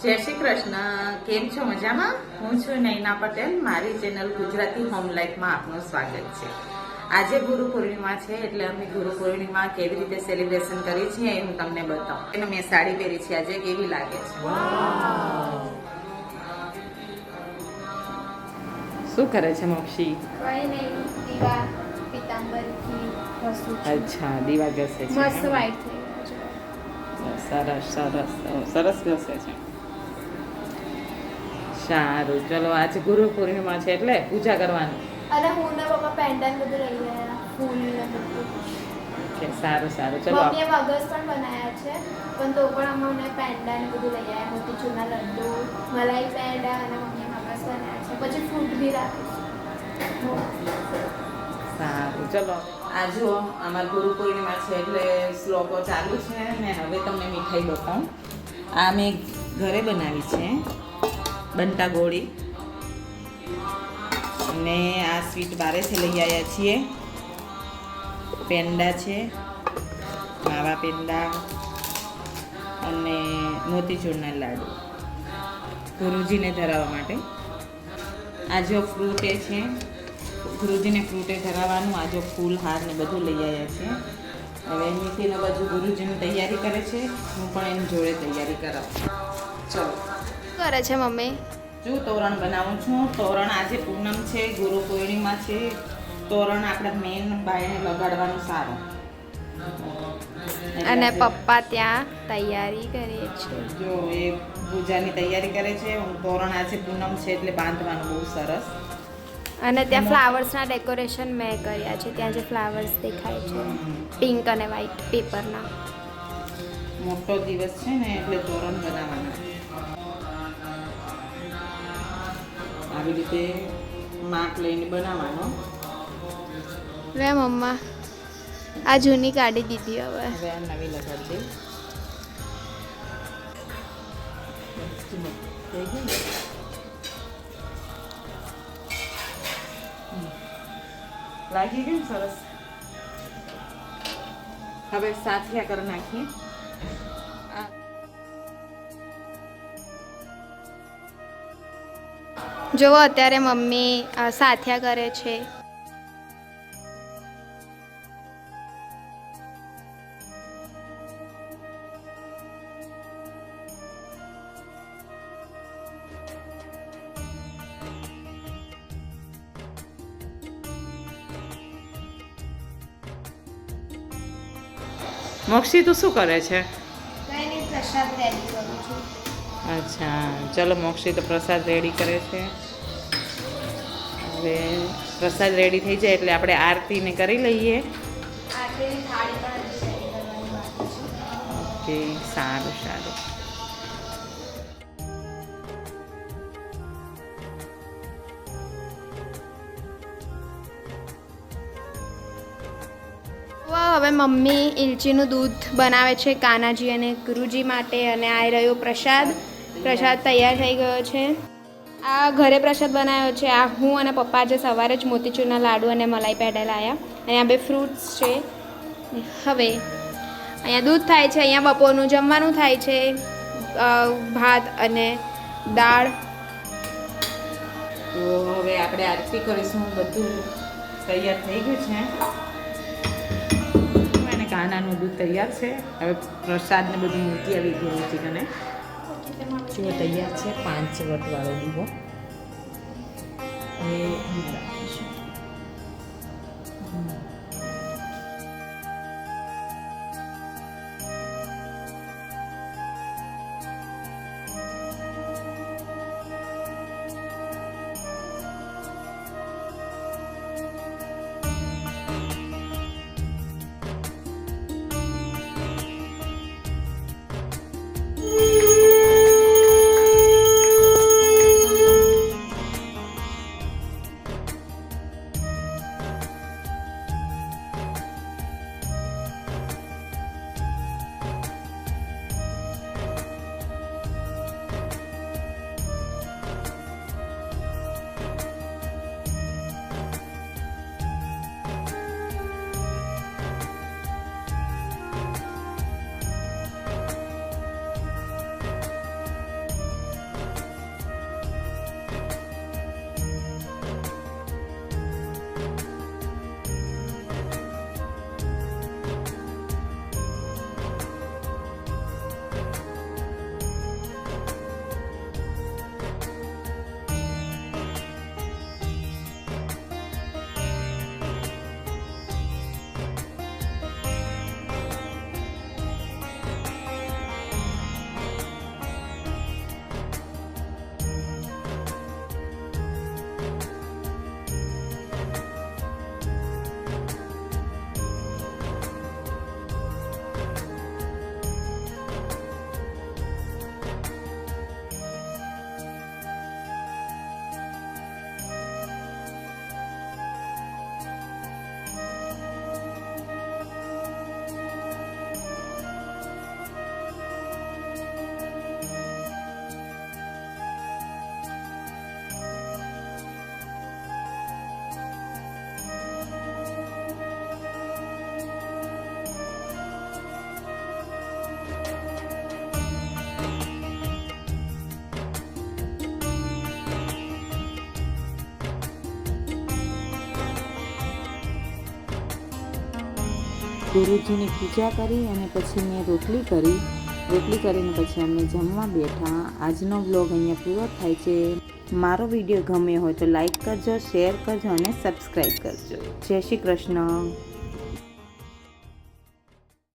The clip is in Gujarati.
જય શ્રી કૃષ્ણ. કેમ છો? મજામાં? હું છું નૈના પટેલ. મારી ચેનલ ગુજરાતી હોમ લાઈફમાં આપનું સ્વાગત છે. આજે ગુરુ પૂર્ણિમા છે, એટલે અમે ગુરુ પૂર્ણિમા કેવી રીતે સેલિબ્રેશન કરી છે એ હું તમને બતાવું. એને મેં સાડી પહેરી છે આજે, કેવી લાગે છે? શું કરે છે મોક્ષી? કઈ નહીં, દીવા પીતાંબરથી ઘસું છું. અચ્છા, દીવા ઘસે છે. મસ્ત વ્હાઈટ થઈ ગયો છે. સરસ સરસ સરસ ઘસે છે. સારું, ચલો આજે ગુરુ પૂર્ણિમા છે એટલે પૂજા કરવાની. અને હું ને પપ્પા પેન્ડલ બધું લઈ ગયા, ફૂલ ને બધું. કે સારું સારું, ચલો. મમ્મીએ મગજ પણ બનાવ્યા છે, પણ તો પણ અમને પેંડા ને બધું લઈ આવ્યા. મોતીચૂરના લડ્ડુ, મલાઈ પેંડા અને મમ્મીએ મગજ બનાવ્યા છે. પછી ફ્રૂટ બી રાખીશું. સારું, ચલો. આ જુઓ, અમાર ગુરુ પૂર્ણિમા છે એટલે શ્લોકો ચાલુ છે ને હવે તમને મીઠાઈ બતાવું. આ મેં ઘરે બનાવી છે, બનતા ગોળી. અને આ સ્વીટ બારેથી લઈ આવ્યા છીએ. પેંડા છે, માવા પેંડા અને મોતીચૂરના લાડુ ગુરુજીને ધરાવવા માટે. આ જો ફ્રૂટ એ છે, ગુરુજીને ફ્રૂટે ધરાવવાનું. આ જો ફૂલ હાર ને બધું લઈ આવ્યા છે. હવે એમની બાજુ ગુરુજીની તૈયારી કરે છે, હું પણ એની જોડે તૈયારી કરાવું. ચલો. શું કરે છે મમ્મી? જો તોરણ બનાવું છું. તોરણ આજે પૂનમ છે, ગુરુ પૂર્ણિમા છે. તોરણ આપણા મેન બાયને લગાડવાનું સારું. અને પપ્પા ત્યાં તૈયારી કરે છે. જો એ પૂજાની તૈયારી કરે છે. હું તોરણ આજે પૂનમ છે એટલે બાંધવાનું બહુ સરસ. અને ત્યાં ફ્લાવર્સના ડેકોરેશન મેં કર્યા છે. ત્યાં જે ફ્લાવર્સ દેખાય છે, પિંક અને વ્હાઈટ પેપરના. મોટો દિવસ છે ને એટલે તોરણ બનાવવાના. આવી રીતે માપ લઈને બનાવવાનો. લે મમ્મા, આ જૂની કાઢી દીધી હવે. હવે આ નવી લગાડજે. થઈ ગયું ને? લાગી ગયું સરસ. હવે સાથિયા કરી નાખીએ. જુઓ, અત્યારે મમ્મી સાથિયા કરે છે. મોક્ષી તું શું કરે છે? કઈ નહીં, પ્રસાદ રેડી કરું છું. અચ્છા, ચલો. મોક્ષી તો પ્રસાદ રેડી કરે છે. હવે પ્રસાદ રેડી થઈ જાય એટલે આપણે આરતીને કરી લઈએ. આટલી થાળી પણ હજી રેડી કરવાની બાકી છે. ઓકે, સારું સારું. હવે મમ્મી ઇલચીનું દૂધ બનાવે છે કાનાજી અને ગુરુજી માટે. અને આ રહ્યો પ્રસાદ. પ્રસાદ તૈયાર થઈ ગયો છે. આ ઘરે પ્રસાદ બનાવ્યો છે. આ હું અને પપ્પા આજે સવારે જ મોતીચૂરના લાડુ અને મલાઈ પેડા લાવ્યા. અને આ બે ફ્રૂટ્સ છે. હવે અહીંયા દૂધ થાય છે, અહીંયા બપોરનું જમવાનું થાય છે, ભાત અને દાળ. તો હવે આપણે આરતી કરીશું. બધું તૈયાર થઈ ગયું છે. અને કાનાનું દૂધ તૈયાર છે. હવે પ્રસાદને બધું મૂકી આવી ગયું છે. અને જો તૈયાર છે 5 વટવાળો દીવો. એ રાખીશું. ગુરુજીની પૂજા કરી અને પછી મેં રોટલી કરીને પછી અમે જમવા બેઠા. આજનો વ્લોગ અહીંયા પૂરો થાય છે. મારો વિડીયો ગમ્યો હોય તો લાઈક કરજો, શેર કરજો અને સબસ્ક્રાઈબ કરજો. જય શ્રી કૃષ્ણ.